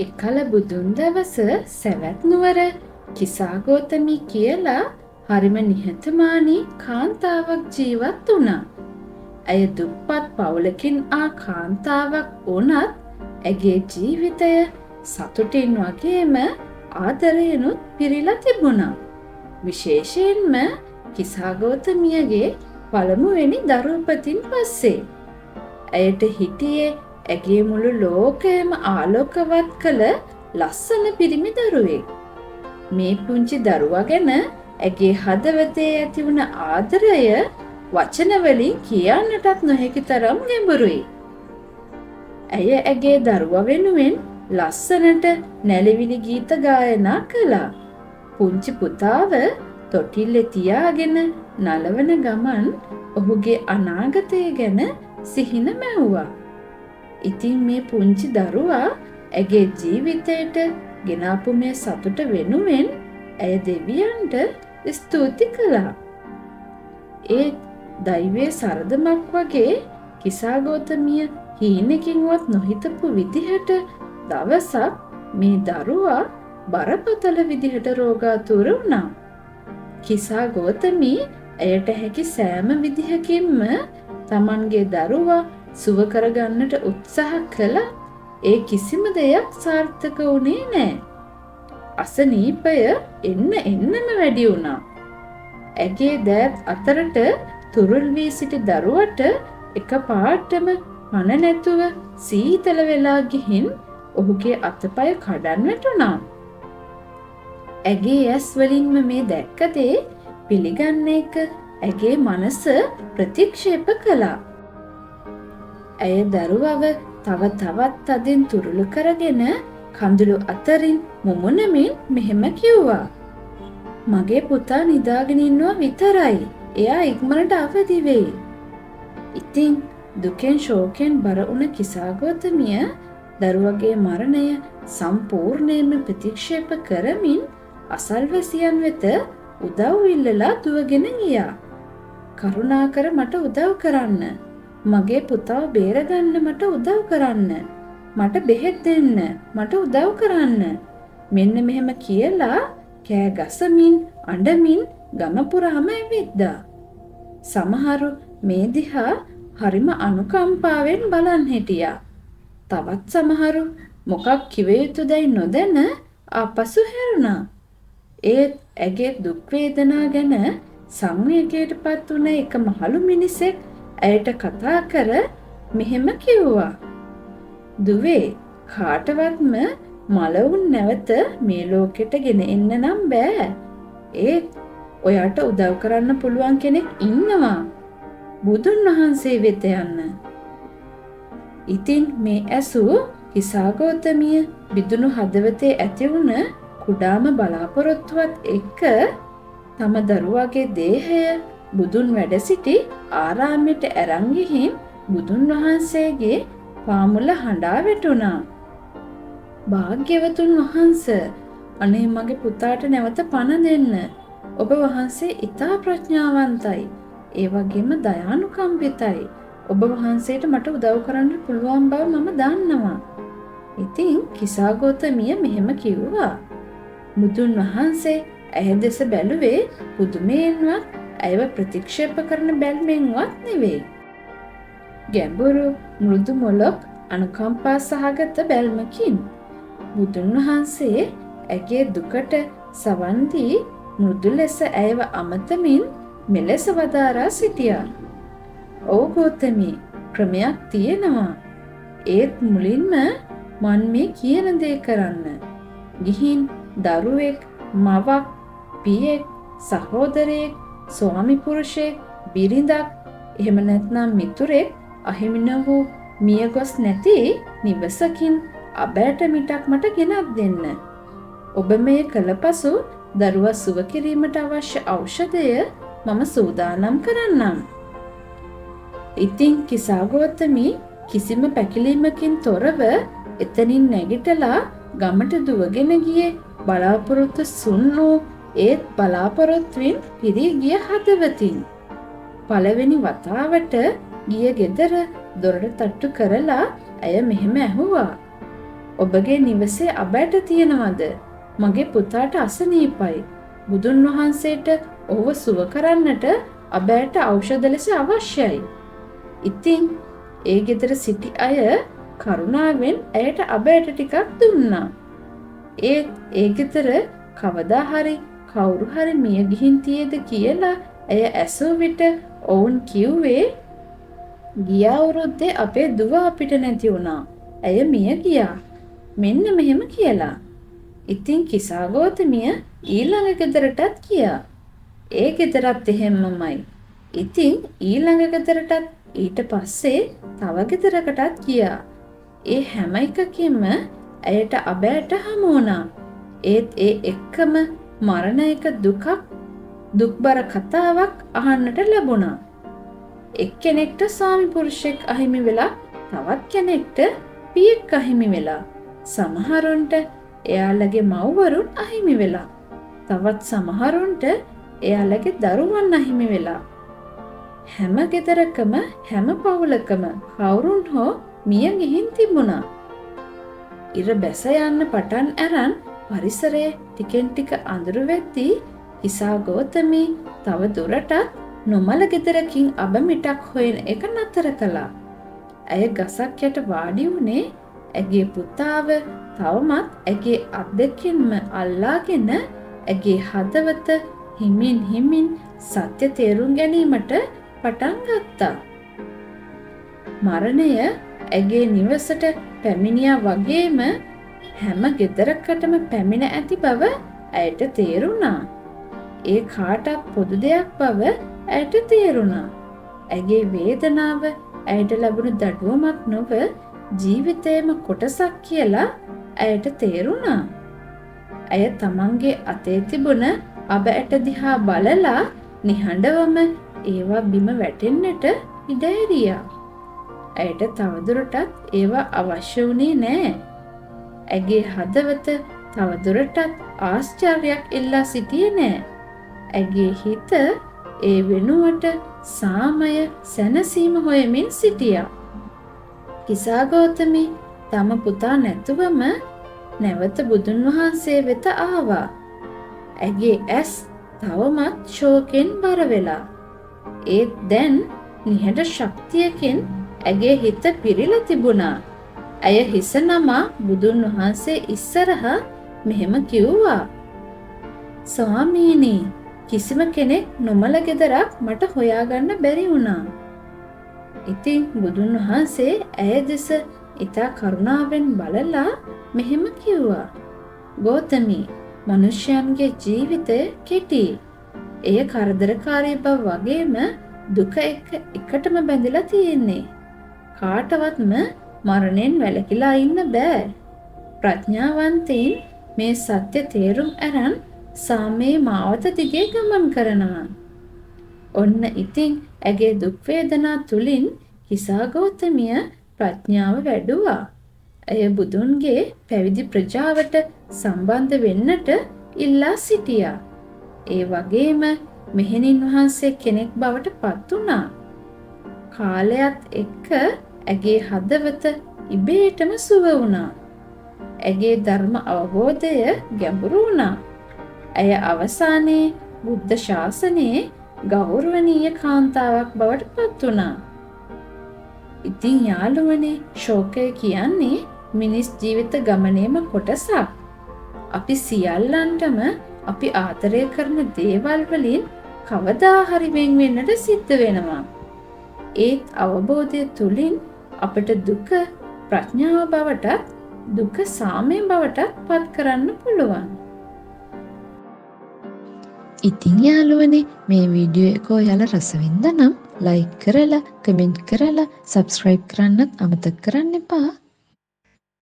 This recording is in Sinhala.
එකල බුදුන් දවස සැවැත් නුවර කිසාගෝතමී කියලා හරිම නිහතමානී කාන්තාවක් ජීවත් වුණා. ඇය දුප්පත් පවුලකින් ආ කාන්තාවක් වුණත් ඇගේ ජීවිතය සතුටින් වගේම ආදරයෙනුත් පිරීලා තිබුණා. විශේෂයෙන්ම කිසාගෝතමියගේ පළමුවෙනි දරුවපතින් පස්සේ ඇයට හිටියේ ඇගේ මුළු ලෝකයම ආලෝකවත් කළ ලස්සන පිරිමි දරුවෙක්. මේ පුංචි දරුවා ගැන ඇගේ හදවතේ ඇති වුණ ආදරය වචන වලින් කියන්නටත් නොහැකි තරම් ගැඹුරුයි. ඇය ඇගේ දරුවා වෙනුවෙන් ලස්සනට නැලිවිලි ගීත ගායනා කළා. පුංචි පුතාව තොටිල්ලේ තියාගෙන නලවන ගමන් ඔහුගේ අනාගතය ගැන සිහින මැව්වා. ඉතින් මේ පුංචි දරුවා ඇගේ ජීවිතයට ගෙනාපු මේ සතුට වෙනුවෙන් ඇය දෙවියන්ට ස්තුති කළා. ඒ දෛවයේ සරදමක් වගේ කිසාගෝතමිය හීනකින්වත් නොහිතපු විදිහට දවසක් මේ දරුවා බරපතල විදිහට රෝගාතුර වුණා. කිසාගෝතමී ඇයට හැකි සෑම විදිහකින්ම තමන්ගේ දරුවා සුව කරගන්නට උත්සාහ කළා. ඒ කිසිම දෙයක් සාර්ථක වුණේ නෑ. අසනීපය එන්නම වැඩි වුණා. ඇගේ දෑත් අතරට තුරුල් වී සිටි දරුවට එකපාරටම පණ නැතුව සීතල වෙලා ගිහින් ඔහුගේ අතපය කඩන් වැටුණා. ඇගේ ඇස් වලින්ම මේ දැක්ක දේ පිළිගන්න එක ඇගේ මනස ප්‍රතික්ෂේප කළා. ඇය දරුවව තව තවත් තදින් තුරුළු කරගෙන කඳුළු අතරින් මුමුණමින් මෙහෙම කිව්වා. මගේ පුතා නිදාගෙන ඉන්නවා විතරයි. එයා ඉක්මනට අවදි වෙයි. ඉතින් දුකෙන් ශෝකෙන් බර වුණ කිසාගෝතමිය දරුවගේ මරණය සම්පූර්ණයෙන්ම ප්‍රතික්ෂේප කරමින් අසල්වැසියන් වෙත උදව් ඉල්ලලා දුවගෙන ගියා. කරුණාකර මට උදව් කරන්න. මගේ පුතාව බේරගන්න මට උදව් කරන්න. මට බෙහෙත් දෙන්න. මට උදව් කරන්න. මෙන්න මෙහෙම කියලා කෑ ගසමින් අඬමින් ගම පුරාම ඇවිද්දා. සමහරු මේ දිහා හරිම අනුකම්පාවෙන් බලන් හිටියා. තවත් සමහරු මොකක් කිව යුතුදයි නොදැන ආපසු හැරුණා. ඒත් ඇගේ දුක් වේදනා ගැන සංවේගයටපත් වුණ එක මහලු මිනිසෙක් ඇයට කතා කර මෙහෙම කිව්වා. දුවේ, කාටවත්ම මලවුන් නැවත මේ ලෝකෙට ගෙන එන්න නම් බෑ. ඒත් ඔයාට උදව් කරන්න පුළුවන් කෙනෙක් ඉන්නවා. බුදුන් වහන්සේ වෙත යන්න. ඉතින් මේ ඇසූ කිසාගෝතමිය බිදුණු හදවතේ ඇති වුණ කුඩාම බලාපොරොත්තුවත් එක්ක තම දරුවාගේ දේහය බුදුන් වැඩ සිටි ආරාමයට අරන් ගිහින් බුදුන් වහන්සේගේ පාමුල හඬා වැටුණා. භාග්‍යවතුන් වහන්සේ, අනේ මගේ පුතාට නැවත පණ දෙන්න. ඔබ වහන්සේ ඊතා ප්‍රඥාවන්තයි. ඒ වගේම දයානුකම්පිතයි. ඔබ වහන්සේට මට උදව් කරන්න පුළුවන් බව මම දන්නවා. ඉතින් කිසාගෝතමිය මෙහෙම කිව්වා. බුදුන් වහන්සේ ඇය දෙස බැලුවේ පුදුමයෙන්වත් ඇයව ප්‍රතික්ෂේප කරන බැල්මෙන්වත් නෙවෙයි. ගැඹුරු මෘදු මොලොක් අනුකම්පා සහගත බැල්මකින් බුදුන් වහන්සේ ඇගේ දුකට සවන් දී මෘදු ලෙස ඇයව අමතමින් මෙලෙස වදාරා සිටියා. ඔව් ගෞතමී, ක්‍රමයක් තියෙනවා. ඒත් මුලින්ම මන් මේ කියන දේ කරන්න. ගිහින් දරුවෙක්, මවක්, පියෙක්, සහෝදරයෙක්, ස්වාමි පුරුෂයෙක්, බිරිඳක්, එහෙම නැත්නම් මිතුරෙක් අහිමි වූ මිය ගොස් නැති නිවසකින් අබෑට මිටක් මට ගෙනත් දෙන්න. ඔබ මේ කළ පසු දරුවා සුව කිරීමට අවශ්‍ය ඖෂධය මම සූදානම් කරන්නම්. ඉතින් කිසාගෝතමී කිසිම පැකිලීමකින් තොරව එතනින් නැගිටලා ගමට දුවගෙන ගියේ බලාපොරොත්තු සුන් වූ ඒත් බලාපොරොත්තුවෙන් පිරී ගිය හදවතින්. පළවෙනි වතාවට ගිය ගෙදර දොරට තට්ටු කරලා ඇය මෙහෙම ඇහුවා. ඔබගේ නිවසේ අබෑට තියෙනවද? මගේ පුතාට අසනීපයි. බුදුන් වහන්සේට ඔහුව සුව කරන්නට අබෑට ඖෂධ ලෙස අවශ්‍යයි. ඉතින් ඒ ගෙදර සිටි අය කරුණාවෙන් ඇයට අබෑට ටිකක් දුන්නා. ඒ ගෙදර කවදා හරි කවුරු හරි මිය ගිහින් තියේද කියලා ඇය ඇසූ විට ඔවුන් කිව්වේ ගිය අවුරුද්දේ අපේ දුව අපිට නැති වුණා. ඇය මිය ගියා. මෙන්න මෙහෙම කියලා. ඉතින් කිසා ගෞතමිය ඊළඟ ගෙදරටත් ගියා. ඒ ගෙදරත් එහෙම්මමයි. ඉතින් ඊළඟ ගෙදරටත් ඊට පස්සේ තව ගෙදරකටත් ගියා. ඒ හැම එකකින්ම ඇයට අබෑට හමු වුණා. ඒත් ඒ එක්කම මරණ එක දුක්බර කතාවක් අහන්නට ලැබුණා. එක්කෙනෙක්ට ස්වාමි පුරුෂයෙක් අහිමි වෙලා තවත් කෙනෙක්ට පියෙක් අහිමි වෙලා සමහරුන්ට එයාලගේ මව්වරුන් අහිමි වෙලා තවත් සමහරුන්ට එයාලගේ දරුවන් අහිමි වෙලා හැම ගෙදරකම හැම පවුලකම කවුරුන් හෝ මිය ගිහින් තිබුණා. ඉර බැස යන්න පටන් අරන් පරිසරයේ ටිකෙන් ටික අඳුරු වෙද්දී කිසා ගෞතමී තව දුරටත් නොමල ගෙදරකින් අබ මිටක් හොයන එක නතර කළා. ඇය ගසක් යට වාඩි වුණේ ඇගේ පුතාව තවමත් ඇගේ අත් දෙකින්ම අල්ලාගෙන ඇගේ හදවත හිමින් සත්‍ය තේරුම් ගැනීමට පටන් ගත්තා. මරණය ඇගේ නිවසට පැමිණියා වගේම හැම ගෙදරකටම පැමිණ ඇති බව ඇයට තේරුණා. ඒ කාටත් පොදු දෙයක් බව ඇයට තේරුණා. ඇගේ වේදනාව ඇයට ලැබුණු දඩුවමක් නොව ජීවිතේම කොටසක් කියලා ඇයට තේරුණා. ඇය තමන්ගේ අතේ තිබුණ අබ ඇට දිහා බලලා නිහඬවම ඒවා බිම වැටෙන්නට ඉඩ ඇරියා. ඇයට තවදුරටත් ඒවා අවශ්‍ය වුණේ නෑ. ඇගේ හදවත තවදුරටත් ආශ්චර්යයක් එල්ලා සිටියේ නෑ. ඇගේ හිත ඒ වෙනුවට සාමය සැනසීම හොයමින් සිටියා. කිසා ගෞතමී තම පුතා නැතුවම නැවත බුදුන් වහන්සේ වෙත ආවා. ඇගේ ඇස් තවමත් ශෝකෙන් බර වෙලා. ඒත් දැන් නිහඬ ශක්තියකින් ඇගේ හිත පිරීලා තිබුණා. ඇය හිස නමා බුදුන් වහන්සේ ඉස්සරහා මෙහෙම කිව්වා. ස්වාමීනි, කිසිම කෙනෙක් නොමල ගෙදරක් මට හොයාගන්න බැරි වුණා. ඉතින් බුදුන් වහන්සේ ඇය දෙස ඉතා කරුණාවෙන් බලලා මෙහෙම කිව්වා. ගෞතමී, මනුෂ්‍යයන්ගේ ජීවිතය කෙටි. එය කරදරකාරී බව වගේම දුක එක්ක එකටම බැඳලා තියෙන්නේ. කාටවත්ම මරණයෙන් වැළකීලා ඉන්න බෑ. ප්‍රඥාවන්තයින් මේ සත්‍ය තේරුම් අරන් සාමයේ මාවත දිගේ ගමන් කරනවා. ඔන්න ඉතින් ඇගේ දුක් වේදනා තුලින් කිසා ගෞතමිය ප්‍රඥාව වැඩුවා. ඇය බුදුන්ගේ පැවිදි ප්‍රජාවට සම්බන්ධ වෙන්නට ඉල්ලා සිටියා. ඒ වගේම මෙහෙණින් වහන්සේ කෙනෙක් බවට පත් වුණා. කාලයත් එක්ක ඇගේ හදවත ඉබේටම සුව වුණා. ඇගේ ධර්ම අවබෝධය ගැඹුරු වුණා. ඇය අවසානයේ බුද්ධ ශාසනයේ ගෞරවනීය කාන්තාවක් බවට පත් වුණා. ඉතින් යාළුවනේ, ශෝකය කියන්නේ මිනිස් ජීවිත ගමනේම කොටසක්. අපි සියල්ලන්ටම අපි ආදරය කරන දේවල් වලින් කවදා හරි වෙන් වෙන්නට සිද්ධ වෙනවා. ඒත් අවබෝධය තුලින් අපට දුක ප්‍රඥාව බවටත් දුක සාමයෙන් බවටත් පත් කරන්න පුළුවන්. ඉතින් යාළුවනේ, මේ වීඩියෝ එක ඔයාලා රස වින්දා නම් ලයික් කරලා, කමෙන්ට් කරලා, සබ්ස්ක්‍රයිබ් කරන්නත් අමතක කරන්න එපා.